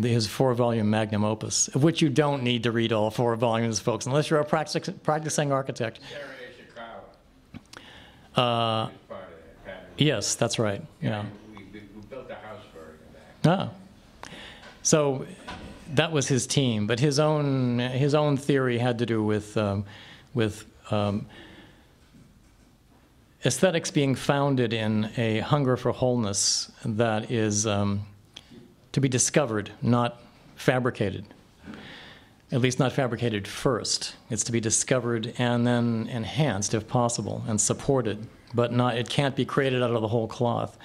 his 4-volume magnum opus, of which you don't need to read all 4 volumes, folks, unless you're a practicing architect. Yes, that's right. Yeah. We built a house for it in that. So that was his team, but his own theory had to do with aesthetics being founded in a hunger for wholeness that is to be discovered, not fabricated. At least not fabricated first. It's to be discovered and then enhanced, if possible, and supported, but not, it can't be created out of the whole cloth.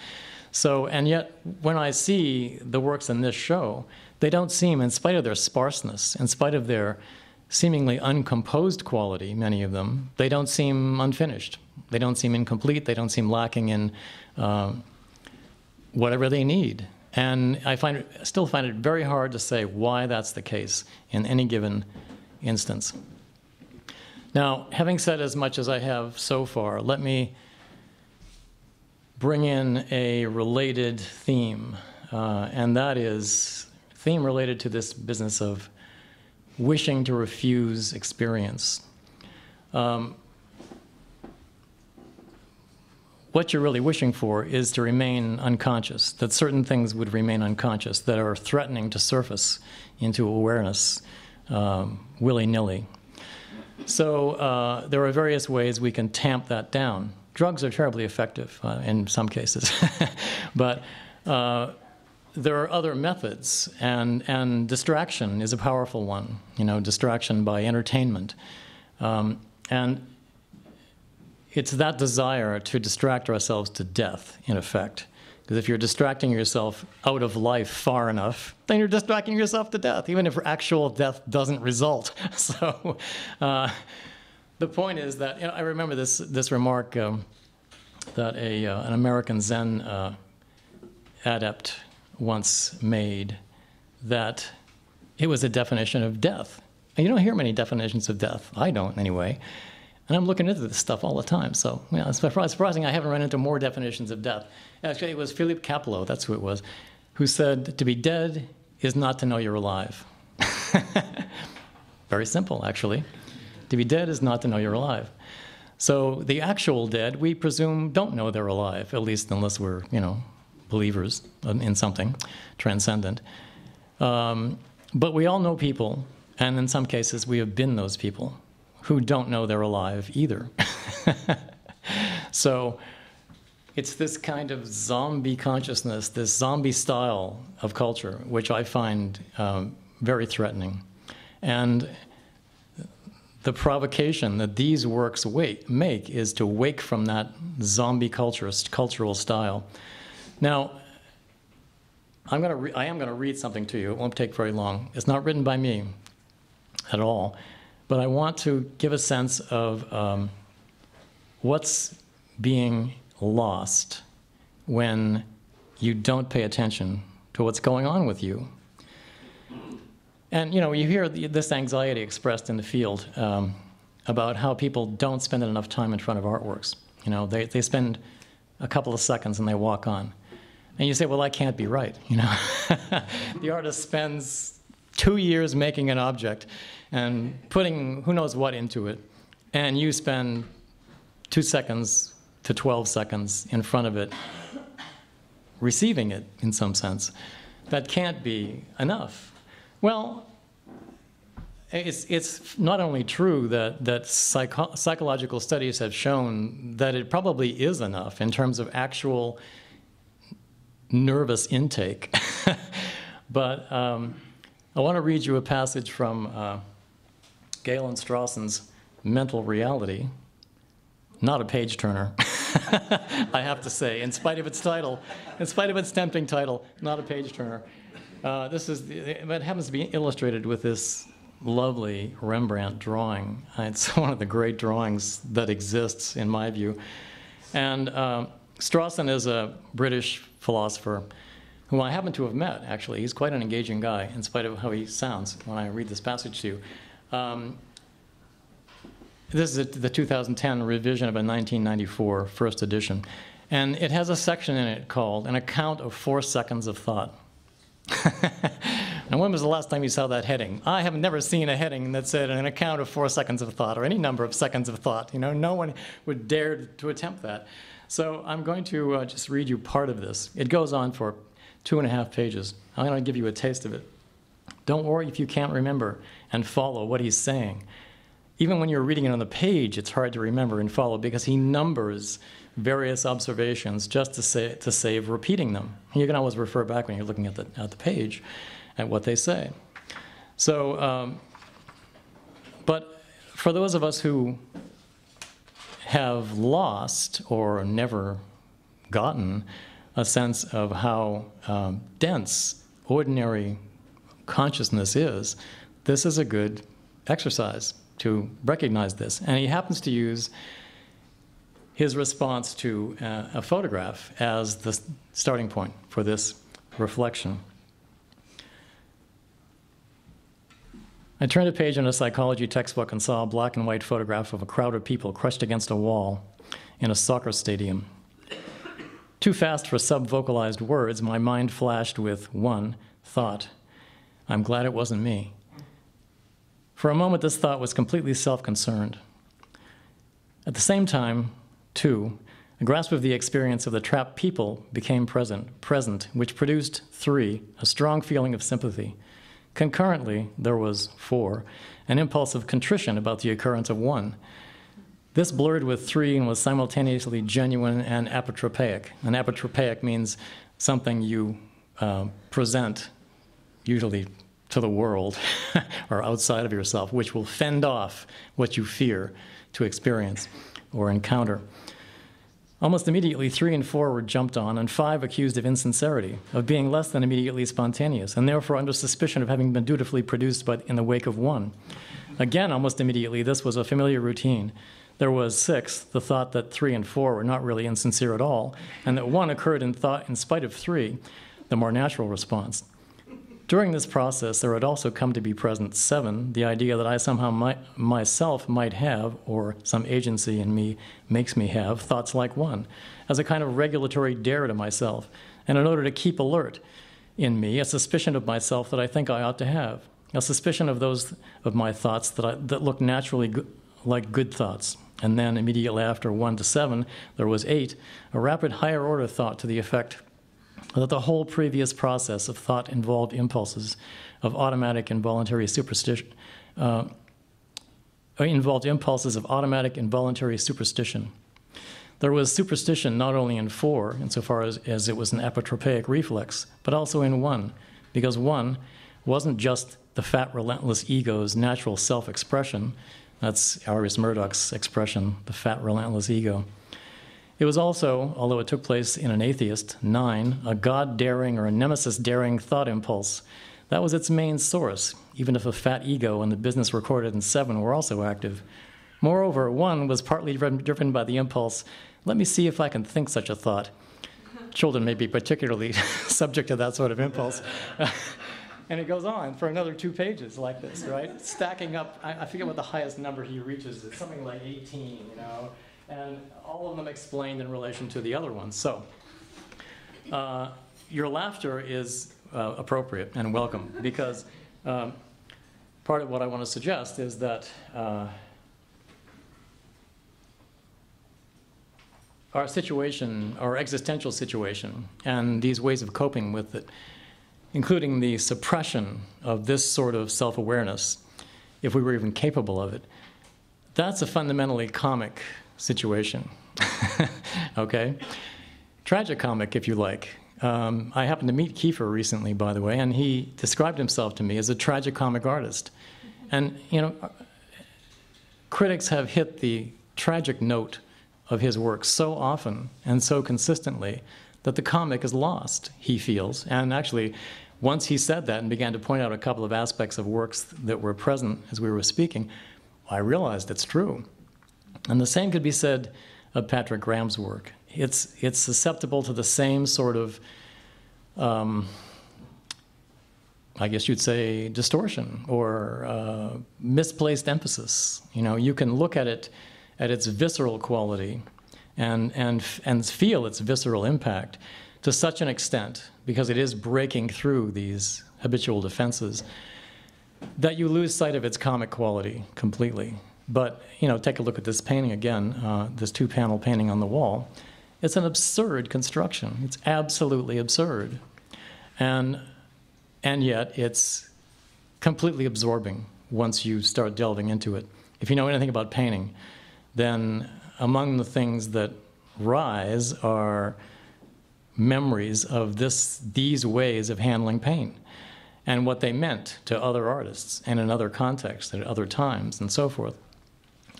So, and yet, when I see the works in this show, they don't seem, in spite of their sparseness, in spite of their seemingly uncomposed quality, many of them, they don't seem unfinished. They don't seem incomplete. They don't seem lacking in whatever they need. And I still find it very hard to say why that's the case in any given instance. Now, having said as much as I have so far, let me bring in a related theme, and that is a theme related to this business of wishing to refuse experience. What you're really wishing for is to remain unconscious, that certain things would remain unconscious, that are threatening to surface into awareness willy-nilly. So there are various ways we can tamp that down. Drugs are terribly effective in some cases, but there are other methods, and distraction is a powerful one, distraction by entertainment. And it's that desire to distract ourselves to death, in effect. Because if you're distracting yourself out of life far enough, then you're distracting yourself to death, even if actual death doesn't result. So the point is that, I remember this remark that an American Zen adept once made, that it was a definition of death. And you don't hear many definitions of death. I don't, anyway. And I'm looking into this stuff all the time, so it's surprising I haven't run into more definitions of death. Actually, it was Philippe Capello, that's who it was, who said, to be dead is not to know you're alive. Very simple, actually. To be dead is not to know you're alive. So the actual dead, we presume, don't know they're alive, at least unless we're, believers in something transcendent. But we all know people, and in some cases we have been those people, who don't know they're alive either. So it's this kind of zombie consciousness, this zombie style of culture, which I find very threatening. And the provocation that these works make is to wake from that zombie cultural style. Now, I am going to read something to you. It won't take very long. It's not written by me at all. But I want to give a sense of what's being lost when you don't pay attention to what's going on with you. And, you hear this anxiety expressed in the field about how people don't spend enough time in front of artworks. They spend a couple of seconds and they walk on. And you say, well, that can't be right. The artist spends 2 years making an object and putting who knows what into it, and you spend 2 seconds to 12 seconds in front of it, receiving it in some sense. That can't be enough. Well, it's not only true that psychological studies have shown that it probably is enough in terms of actual nervous intake, but I want to read you a passage from Galen Strawson's Mental Reality. Not a page-turner, I have to say, in spite of its title, in spite of its tempting title, not a page-turner. It happens to be illustrated with this lovely Rembrandt drawing. It's one of the great drawings that exists, in my view. And Strawson is a British philosopher whom I happen to have met, actually. He's quite an engaging guy, in spite of how he sounds when I read this passage to you. This is the 2010 revision of a 1994 first edition. And it has a section in it called An Account of 4 Seconds of Thought. And when was the last time you saw that heading? I have never seen a heading that said an account of 4 seconds of thought or any number of seconds of thought. You know, no one would dare to attempt that. So I'm going to just read you part of this. It goes on for 2.5 pages. I'm going to give you a taste of it. Don't worry if you can't remember and follow what he's saying. Even when you're reading it on the page, it's hard to remember and follow because he numbers various observations just to save repeating them. You can always refer back when you're looking at the page at what they say. So, but for those of us who have lost or never gotten a sense of how dense ordinary consciousness is, this is a good exercise to recognize this. And he happens to use his response to a photograph as the starting point for this reflection. I turned a page in a psychology textbook and saw a black and white photograph of a crowd of people crushed against a wall in a soccer stadium. Too fast for sub-vocalized words, my mind flashed with one thought: I'm glad it wasn't me. For a moment, this thought was completely self-concerned. At the same time, too, a grasp of the experience of the trapped people became present, which produced, 3, a strong feeling of sympathy. Concurrently, there was, 4, an impulse of contrition about the occurrence of 1. This blurred with 3 and was simultaneously genuine and apotropaic. And apotropaic means something you present, usually to the world or outside of yourself, which will fend off what you fear to experience or encounter. Almost immediately, 3 and 4 were jumped on, and 5 accused of insincerity, of being less than immediately spontaneous, and therefore under suspicion of having been dutifully produced in the wake of 1. Again, almost immediately, this was a familiar routine. There was 6, the thought that 3 and 4 were not really insincere at all, and that 1 occurred in thought in spite of 3, the more natural response. During this process, there had also come to be present 7, the idea that I somehow myself might have, or some agency in me makes me have, thoughts like 1, as a kind of regulatory dare to myself, and in order to keep alert in me a suspicion of myself that I think I ought to have, a suspicion of those of my thoughts that look naturally like good thoughts. And then immediately after 1 to 7, there was 8, a rapid higher order thought to the effect that the whole previous process of thought involved impulses of automatic involuntary superstition, There was superstition not only in 4, insofar as it was an apotropaic reflex, but also in 1, because 1 wasn't just the fat, relentless ego's natural self-expression. That's Arius Murdoch's expression, the fat, relentless ego. It was also, although it took place in an atheist, 9, a God-daring or a nemesis-daring thought impulse. That was its main source, even if a fat ego and the business recorded in 7 were also active. Moreover, 1 was partly driven by the impulse, let me see if I can think such a thought. Children may be particularly subject to that sort of impulse. And it goes on for another 2 pages like this, right? Stacking up, I forget what the highest number he reaches, it's something like 18, you know? And all of them explained in relation to the other ones. So your laughter is appropriate and welcome, because part of what I want to suggest is that our situation, our existential situation, and these ways of coping with it, including the suppression of this sort of self-awareness, if we were even capable of it, that's a fundamentally comic situation, okay? Tragicomic, if you like. I happened to meet Kiefer recently, by the way, and he described himself to me as a tragicomic artist. And, you know, critics have hit the tragic note of his work so often and so consistently that the comic is lost, he feels. And actually, once he said that and began to point out a couple of aspects of works that were present as we were speaking, I realized it's true. And the same could be said of Patrick Graham's work. It's susceptible to the same sort of, I guess you'd say, distortion or misplaced emphasis. You know, you can look at it at its visceral quality and feel its visceral impact to such an extent, because it is breaking through these habitual defenses, that you lose sight of its comic quality completely. But, you know, take a look at this painting again, this two-panel painting on the wall. It's an absurd construction. It's absolutely absurd. And yet it's completely absorbing once you start delving into it. If you know anything about painting, then among the things that rise are memories of these ways of handling pain and what they meant to other artists and in other contexts and at other times and so forth.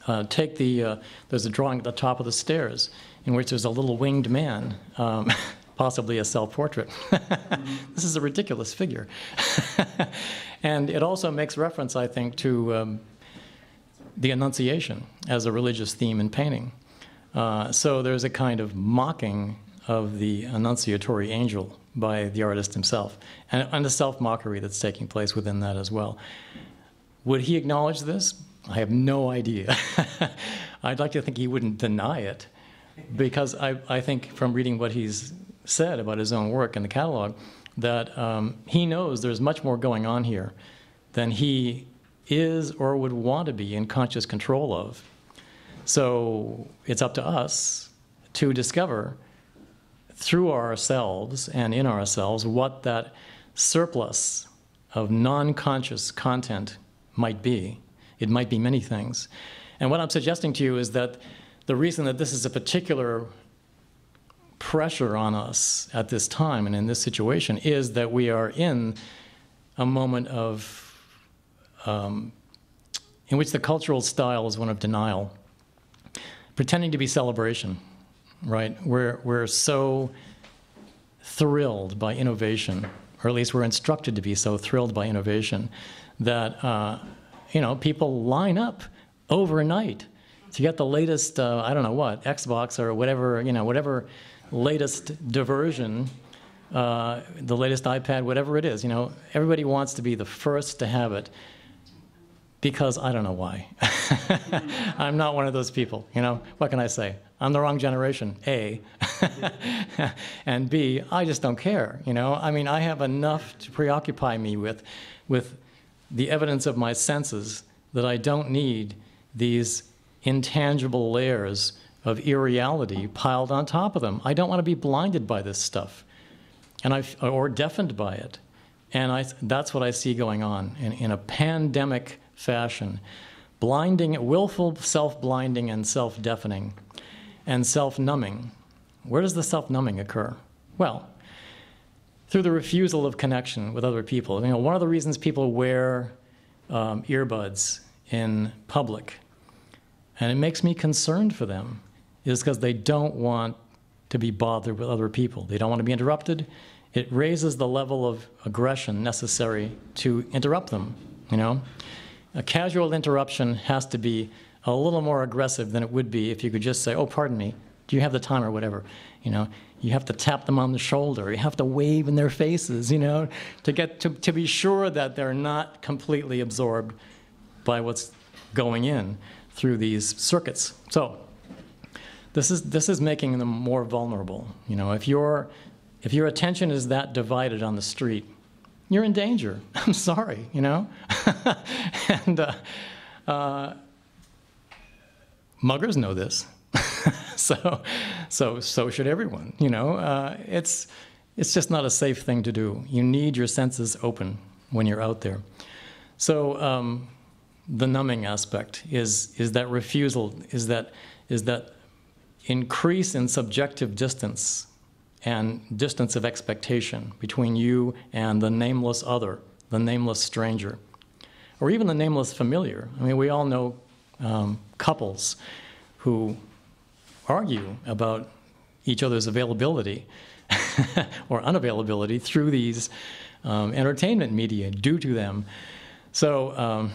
There's a drawing at the top of the stairs in which there's a little winged man, possibly a self-portrait. This is a ridiculous figure. And it also makes reference, I think, to the Annunciation as a religious theme in painting. So there's a kind of mocking of the annunciatory angel by the artist himself, and the self-mockery that's taking place within that as well. Would he acknowledge this? I have no idea. I'd like to think he wouldn't deny it, because I think from reading what he's said about his own work in the catalog, that he knows there's much more going on here than he is or would want to be in conscious control of. So it's up to us to discover through ourselves and in ourselves what that surplus of non-conscious content might be. It might be many things. And what I'm suggesting to you is that the reason that this is a particular pressure on us at this time and in this situation is that we are in a moment of in which the cultural style is one of denial, pretending to be celebration, right? We're so thrilled by innovation, or at least we're instructed to be so thrilled by innovation, that you know, people line up overnight to get the latest, I don't know what, Xbox or whatever, you know, whatever latest diversion, the latest iPad, whatever it is, you know, everybody wants to be the first to have it because I don't know why. I'm not one of those people, you know, what can I say? I'm the wrong generation, A, and B, I just don't care, you know. I mean, I have enough to preoccupy me with the evidence of my senses that I don't need these intangible layers of irreality piled on top of them. I don't want to be blinded by this stuff, or deafened by it. And that's what I see going on in a pandemic fashion. Blinding, willful self-blinding and self-deafening and self-numbing. Where does the self-numbing occur? Well, through the refusal of connection with other people. You know, one of the reasons people wear earbuds in public, and it makes me concerned for them, is because they don't want to be bothered with other people. They don't want to be interrupted. It raises the level of aggression necessary to interrupt them, you know? A casual interruption has to be a little more aggressive than it would be if you could just say, oh, pardon me, do you have the time or whatever, you know? You have to tap them on the shoulder. You have to wave in their faces, you know, to be sure that they're not completely absorbed by what's going in through these circuits. So this is making them more vulnerable. You know, if your attention is that divided on the street, you're in danger. I'm sorry, you know. And muggers know this. So should everyone, you know. It's just not a safe thing to do. You need your senses open when you're out there. So the numbing aspect is that refusal, is that increase in subjective distance and distance of expectation between you and the nameless other, the nameless stranger, or even the nameless familiar. I mean, we all know couples who argue about each other's availability or unavailability through these entertainment media due to them. So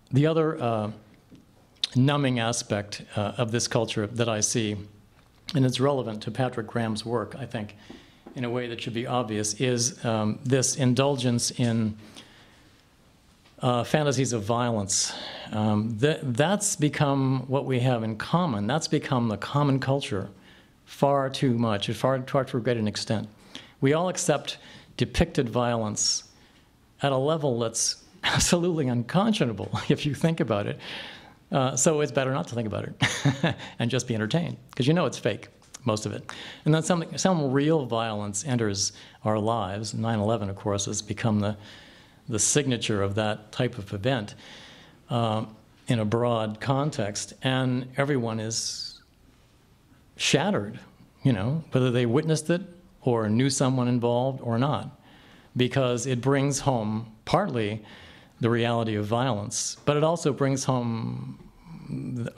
the other numbing aspect of this culture that I see, and it's relevant to Patrick Graham's work, I think, in a way that should be obvious, is this indulgence in fantasies of violence. That's become what we have in common. That's become the common culture far too much, far too great an extent. We all accept depicted violence at a level that's absolutely unconscionable if you think about it. So it's better not to think about it and just be entertained, because you know it's fake, most of it. And then some real violence enters our lives. 9/11, of course, has become the signature of that type of event in a broad context, and everyone is shattered, you know, whether they witnessed it or knew someone involved or not, because it brings home partly the reality of violence, but it also brings home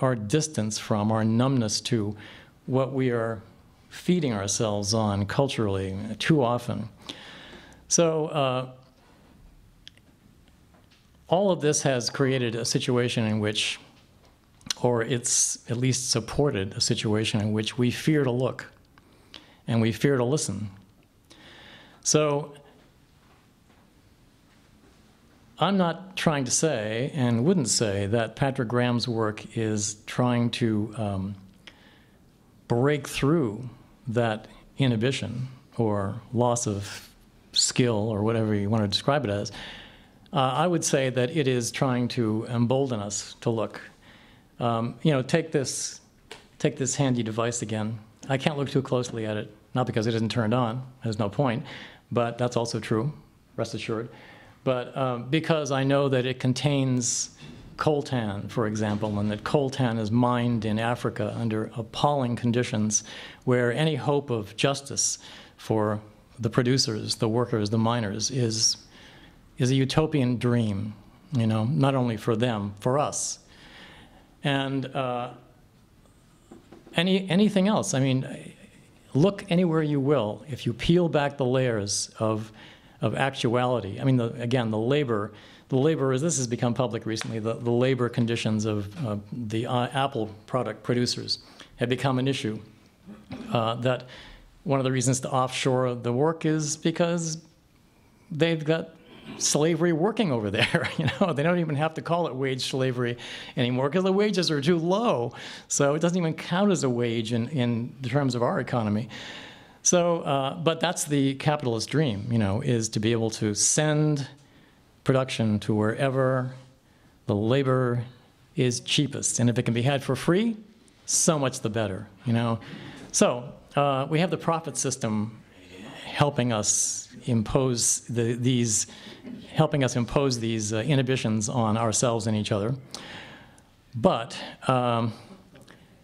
our distance from, our numbness to what we are feeding ourselves on culturally too often. So all of this has created a situation in which, or it's at least supported a situation in which we fear to look and we fear to listen. So I'm not trying to say, and wouldn't say, that Patrick Graham's work is trying to break through that inhibition or loss of skill or whatever you want to describe it as. I would say that it is trying to embolden us to look. You know, take this handy device again. I can't look too closely at it, not because it isn't turned on, there's no point, but that's also true, rest assured. But because I know that it contains coltan, for example, and that coltan is mined in Africa under appalling conditions where any hope of justice for the producers, the workers, the miners is a utopian dream, you know, not only for them, for us. And anything else, I mean, look anywhere you will, if you peel back the layers of actuality. I mean, again, the labor is, this has become public recently, the labor conditions of the Apple product producers have become an issue. That one of the reasons to offshore the work is because they've got slavery working over there. You know, they don't even have to call it wage slavery anymore because the wages are too low. So it doesn't even count as a wage in terms of our economy. So, but that's the capitalist dream, you know, is to be able to send production to wherever the labor is cheapest. And if it can be had for free, so much the better, you know. So we have the profit system helping us impose these inhibitions on ourselves and each other. But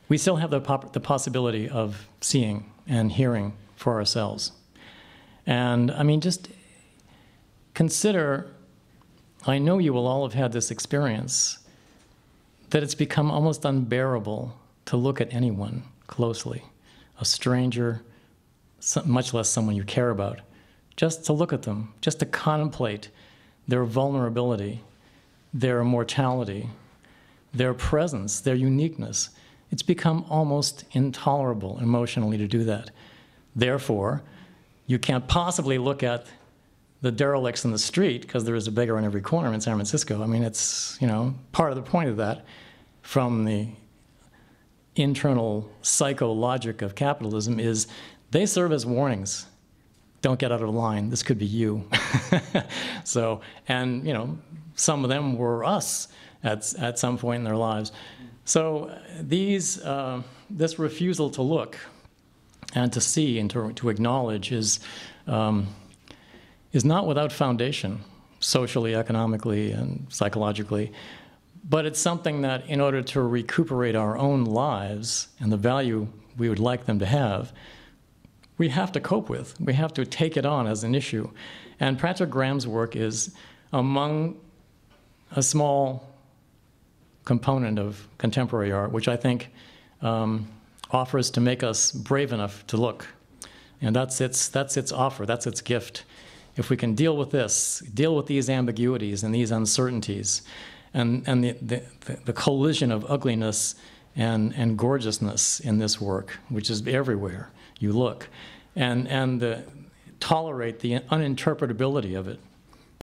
we still have the possibility of seeing and hearing for ourselves. And I mean, just consider, I know you will all have had this experience, that it's become almost unbearable to look at anyone closely, a stranger, much less someone you care about, just to look at them, just to contemplate their vulnerability, their mortality, their presence, their uniqueness. It's become almost intolerable emotionally to do that. Therefore, you can't possibly look at the derelicts in the street because there is a beggar on every corner in San Francisco. I mean, it's, you know, part of the point of that from the internal psychologic of capitalism is they serve as warnings. Don't get out of line. This could be you. So, and, you know, some of them were us at some point in their lives. So this refusal to look and to see and to acknowledge is not without foundation, socially, economically, and psychologically. But it's something that in order to recuperate our own lives and the value we would like them to have, we have to cope with. We have to take it on as an issue. And Patrick Graham's work is among a small component of contemporary art, which I think offers to make us brave enough to look. And that's its offer, that's its gift. If we can deal with this, deal with these ambiguities and these uncertainties, and the collision of ugliness and gorgeousness in this work, which is everywhere you look, and tolerate the uninterpretability of it,